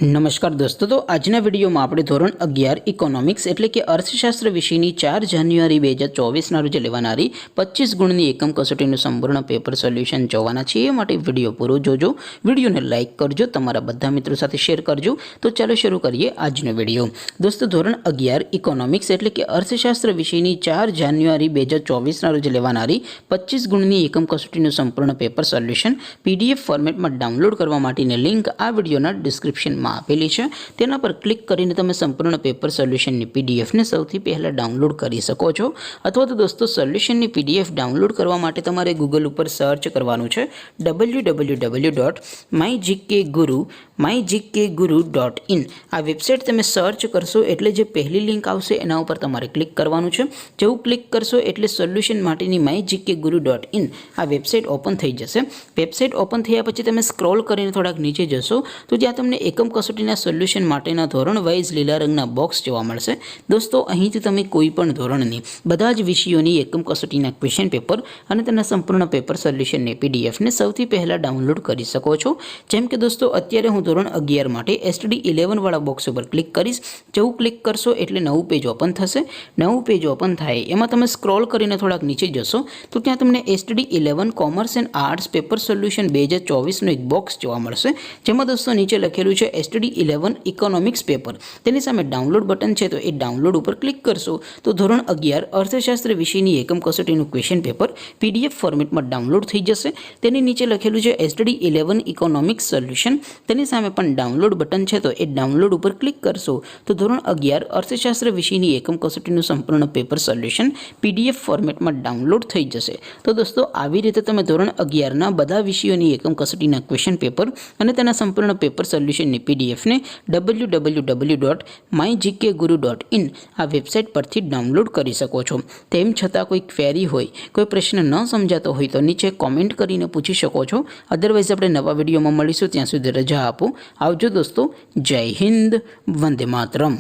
नमस्कार दोस्तों, तो आजना विडियो में આપણે ધોરણ 11 ઇકોનોમિક્સ એટલે કે અર્થશાસ્ત્ર વિષયની 4 જાન્યુઆરી 2024 ના રોજ લેવાનારી 25 ગુણની એકમ કસોટીનું સંપૂર્ણ પેપર સોલ્યુશન જોવાના છે। એ માટે વિડિયો પૂરો જોજો, વિડિયોને લાઈક કરજો, તમારા બધા મિત્રો સાથે શેર કરજો। તો ચાલો શરૂ કરીએ આજનો વિડિયો। દોસ્તો, ધોરણ 11 ઇકોનોમિક્સ એટલે કે અર્થશાસ્ત્ર વિષયની 4 જાન્યુઆરી 2024 ના રોજ લેવાનારી 25 ગુણની એકમ કસોટીનું સંપૂર્ણ પેપર સોલ્યુશન પીડીએફ ફોર્મેટમાં ડાઉનલોડ કરવા માટેની લિંક આ વિડિયોના ડિસ્ક્રિપ્શનમાં આપેલી છે। તેના પર ક્લિક કરીને તમે સંપૂર્ણ પેપર સોલ્યુશનની પીડીએફ ને સૌથી પહેલા ડાઉનલોડ કરી શકો છો। અથવા તો દોસ્તો, સોલ્યુશનની પીડીએફ ડાઉનલોડ કરવા માટે તમારે ગૂગલ ઉપર સર્ચ કરવાનું છે www.mygkguru.in। આ વેબસાઇટ તમે સર્ચ કરશો એટલે જે પહેલી લિંક આવશે એના ઉપર તમારે ક્લિક કરવાનું છે। જેવું ક્લિક કરશો એટલે સોલ્યુશન માટેની mygkguru.in આ વેબસાઇટ ઓપન થઈ જશે। વેબસાઇટ ઓપન થયા પછી તમે સ્ક્રોલ કરીને થોડાક નીચે જશો તો જ્યાં તમને એકમ કસોટીના સોલ્યુશન માટેના ધોરણ વાઇઝ લીલા રંગના બોક્સ જોવા મળશે। દોસ્તો, અહીંથી તમે કોઈ પણ ધોરણની બધા જ વિષયોની એકમ કસોટીના ક્વેશ્ચન પેપર અને તેના સંપૂર્ણ પેપર સોલ્યુશનની પીડીએફને સૌથી પહેલાં ડાઉનલોડ કરી શકો છો। જેમ કે દોસ્તો, અત્યારે હું ધોરણ 11 માટે STD 11 વાળા બોક્સ ઉપર ક્લિક કરીશ। જેવું ક્લિક કરશો એટલે નવું પેજ ઓપન થશે। નવું પેજ ઓપન થાય એમાં તમે સ્ક્રોલ કરીને થોડાક નીચે જશો તો ત્યાં તમને STD 11 commerce and arts paper solution 2024નું એક બોક્સ જોવા મળશે। જેમાં દોસ્તો નીચે લખેલું છે STD 11 ઇકોનોમિક્સ પેપર। તેની સામે ડાઉનલોડ બટન છે, તો એ ડાઉનલોડ ઉપર ક્લિક કરશો તો ધોરણ 11 અર્થશાસ્ત્ર વિષયની એકમ કસોટીનું ક્વેશ્ચન પેપર પીડીએફ ફોર્મેટમાં ડાઉનલોડ થઈ જશે। તેની નીચે લખેલું છે STD 11 ઇકોનોમિક્સ સોલ્યુશન। તેની સામે પણ ડાઉનલોડ બટન છે, તો એ ડાઉનલોડ ઉપર ક્લિક કરશો તો ધોરણ 11 અર્થશાસ્ત્ર વિષયની એકમ કસોટીનું સંપૂર્ણ પેપર સોલ્યુશન પીડીએફ ફોર્મેટમાં ડાઉનલોડ થઈ જશે। તો દોસ્તો, આવી રીતે તમે ધોરણ 11ના બધા વિષયોની એકમ કસોટીના ક્વેશ્ચન પેપર અને તેના સંપૂર્ણ પેપર સોલ્યુશનની પીડીએફને www.mygkguru.in આ વેબસાઇટ પરથી ડાઉનલોડ કરી શકો છો। તેમ છતાં કોઈ ક્વેરી હોય, કોઈ પ્રશ્ન ન સમજાતો હોય તો નીચે કોમેન્ટ કરીને પૂછી શકો છો। અધરવાઇઝ આપણે નવા વિડીયોમાં મળીશું, ત્યાં સુધી રજા આપો। આવજો દોસ્તો, જય હિન્દ, વંદે માતરમ।